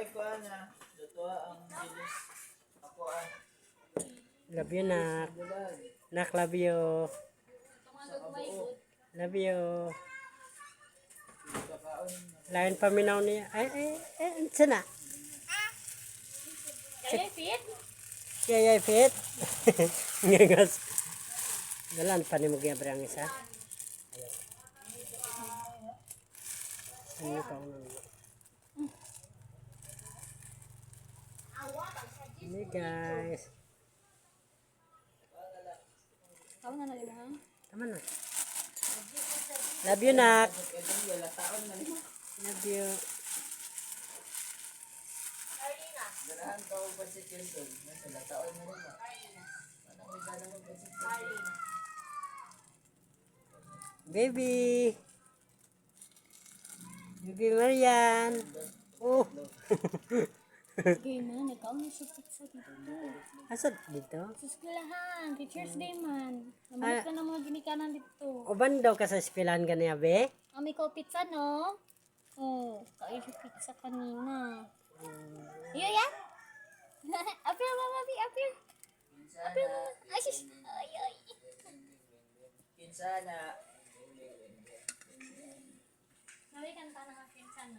ay kuha na. Dito ang bilis. Ako ah. Love you, nak. Nak, love you. Love you. Lain paminaw niya. Ay, sana. Kaya fit? Kaya fit. Ngangas. Dalan pa ni mo giyabre ang isa. Ano pa ulo? Ini guys. Tahu na nalima ha? Tama na. Love you, nak. Love you. Ganahan ka o ba si Jason? Nasa lataon na rin ba? Anong may ganahan mo ba si Jason? Baby. Baby Marian. Oh. Okay na, ikaw na sa pizza dito. Asad dito? Sa eskwelahan, Teacher's Day man. Namalik ka na mga ginikanan dito. Uban daw ka sa eskwelahan ka niya, be? Ami ko pizza, no? Oh, kain siya pizza kanina. Iyo yan? Apir, mama, apir. Apir, mama. Ay, sis. Ay, ay. Kinsana. Sabi kanta na nga kinsana.